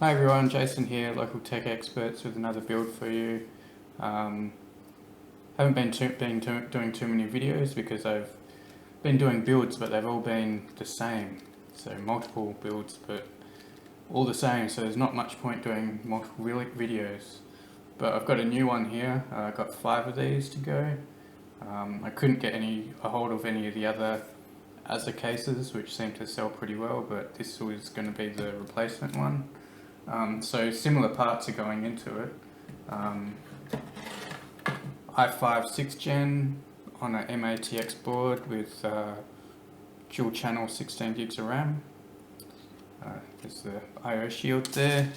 Hi everyone, Jason here, local tech experts with another build for you. Haven't been doing too many videos because I've been doing builds, but they've all been the same. So multiple builds, but all the same. So there's not much point doing multiple videos. But I've got a new one here. I've got 5 of these to go. I couldn't get a hold of any of the other Azza cases, which seem to sell pretty well, but this was going to be the replacement one. So similar parts are going into it. i5 6th gen on a MATX board with dual channel 16 gigs of RAM. There's the IO shield there.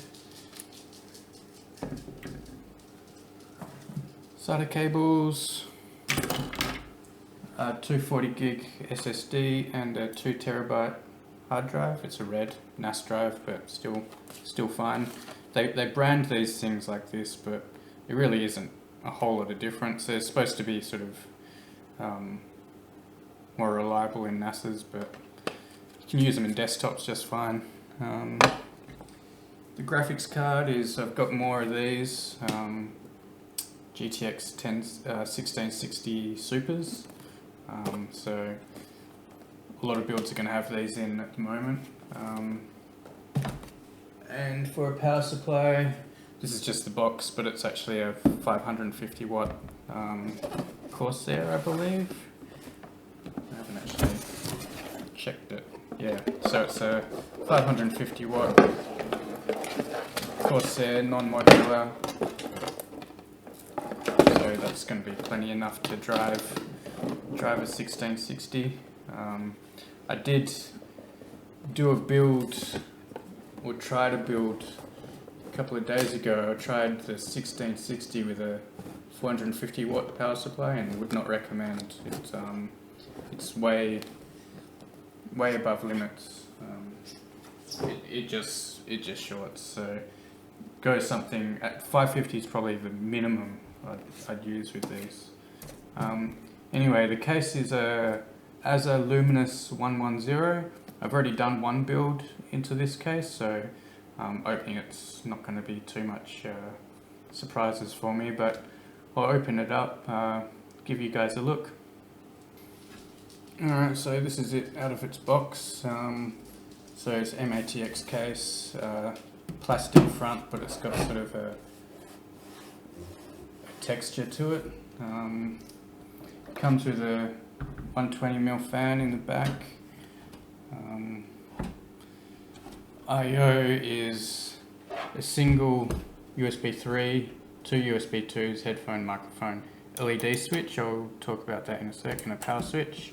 SATA cables, 240 gig SSD and a 2 terabyte hard drive. It's a red NAS drive, but still fine. They brand these things like this, but it really isn't a whole lot of difference. They're supposed to be sort of more reliable in NASes, but you can use them in desktops just fine. The graphics card is, I've got more of these GTX1660 Supers. So a lot of builds are going to have these in at the moment. And for a power supply, this is just the box, but it's actually a 550 watt Corsair, I believe. I haven't actually checked it. Yeah, so it's a 550 watt Corsair non-modular. So that's going to be plenty enough to drive a 1660. I did do a build, or try to build, a couple of days ago. I tried the 1660 with a 450 watt power supply and would not recommend it. It's way above limits. It just shorts. So go something at 550 is probably the minimum I'd use with these. Anyway, the case is a Azza Luminous 110. I've already done one build into this case, so opening it's not going to be too much surprises for me, but I'll open it up, give you guys a look. Alright, so this is it out of its box. So it's MATX case, plastic front, but it's got sort of a texture to it. Comes with a 120mm fan in the back. IO is a single USB 3, 2 USB 2s, headphone, microphone, LED switch. I'll talk about that in a sec, and a power switch.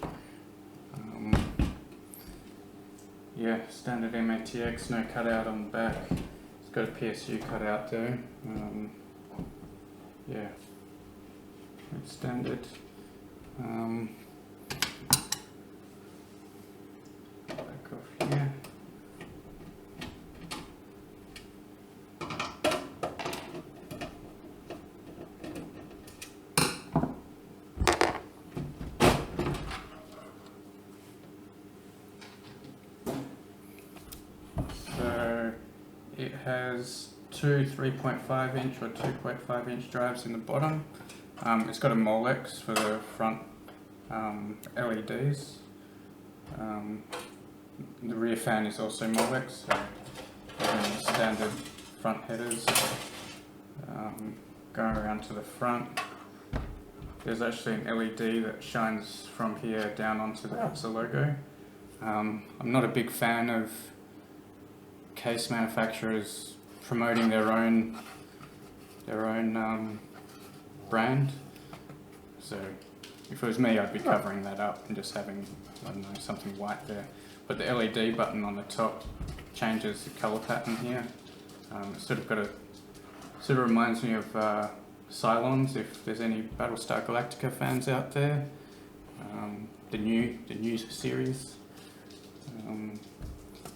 Yeah, standard MATX, no cutout on the back. It's got a PSU cutout there. Yeah, it's standard. Back off here. So it has two 3.5 inch or 2.5 inch drives in the bottom. It's got a Molex for the front LEDs. The rear fan is also Molex, so standard front headers. Going around to the front, there's actually an LED that shines from here down onto the Azza logo. I'm not a big fan of case manufacturers promoting their own brand. So if it was me, I'd be covering that up and just having, I don't know, something white there. But the LED button on the top changes the color pattern here. It's sort of reminds me of Cylons, if there's any Battlestar Galactica fans out there. The new series.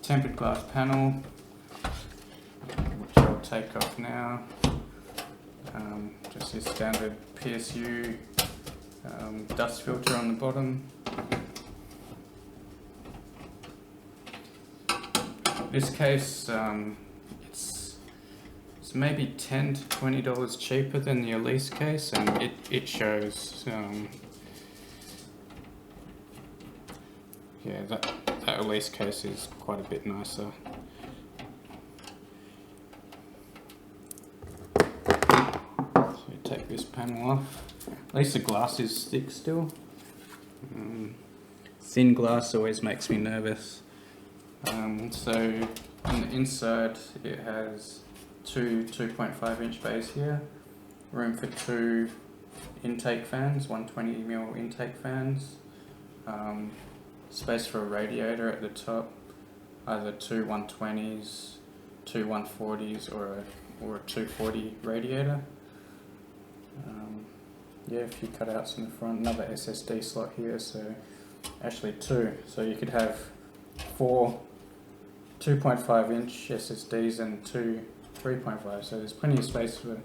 Tempered glass panel, which I'll take off now. Just your standard PSU dust filter on the bottom. This case, it's it's maybe $10 to $20 cheaper than the Elise case, and it shows yeah, that Elise case is quite a bit nicer. So you take this panel off. At least the glass is thick still. Thin glass always makes me nervous. So on the inside it has two 2.5-inch bays here, room for two intake fans, 120mm intake fans, space for a radiator at the top, either two 120s, two 140s, or a 240 radiator. Yeah, a few cutouts in the front, another SSD slot here, so actually two. So you could have four 2.5-inch SSDs and two 3.5, so there's plenty of space for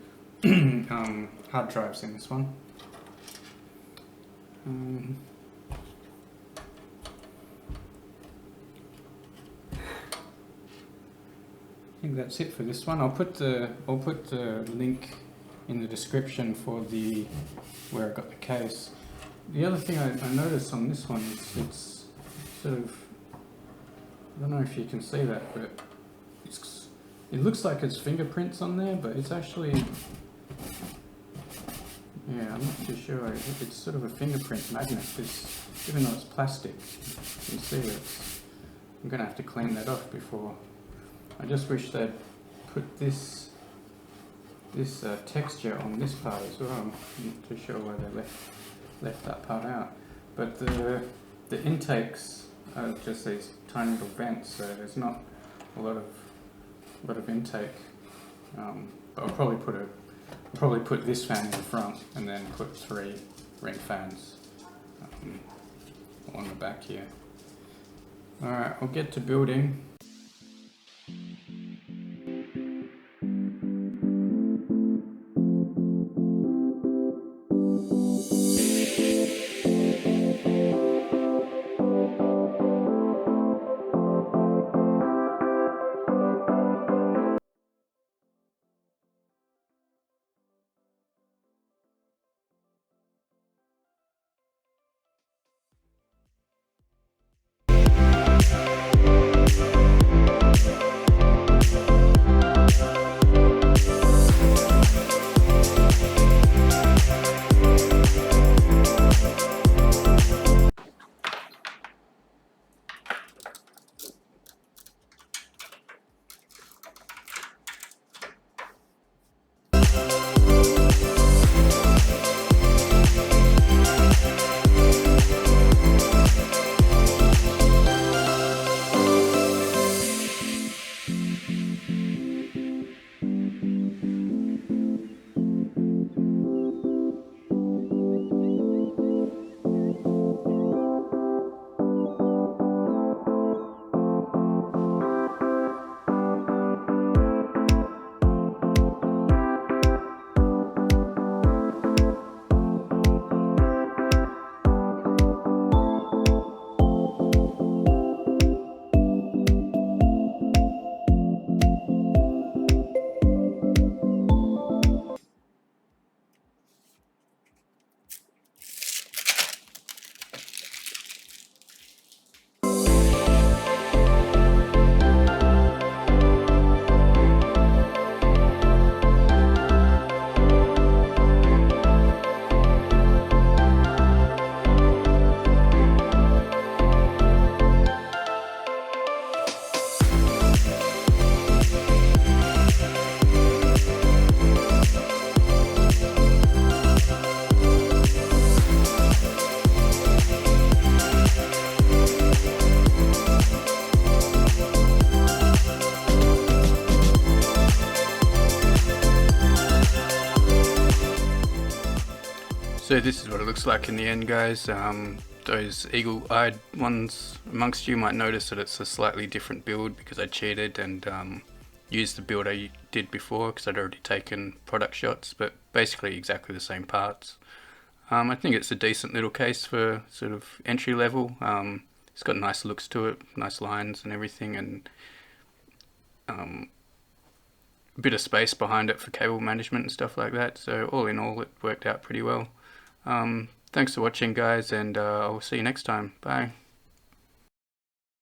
hard drives in this one. I think that's it for this one. I'll put the link in the description for where I got the case. The other thing I noticed on this one is it's sort of, I don't know if you can see that, but it looks like it's fingerprints on there, but it's actually, yeah, I'm not too sure. It's sort of a fingerprint magnet, because even though it's plastic, you can see that I'm going to have to clean that off before. I just wish they'd put this texture on this part as well. I'm not too sure why they left that part out. But the intakes are just these tiny little vents, so there's not a lot of intake. But I'll probably put this fan in the front and then put three ring fans on the back here. Alright, I'll get to building. So this is what it looks like in the end, guys. Those eagle-eyed ones amongst you might notice that it's a slightly different build because I cheated and used the build I did before because I'd already taken product shots, but basically exactly the same parts. I think it's a decent little case for sort of entry level. It's got nice looks to it, nice lines and everything, and a bit of space behind it for cable management and stuff like that. So all in all, it worked out pretty well. Thanks for watching, guys, and I'll see you next time. Bye.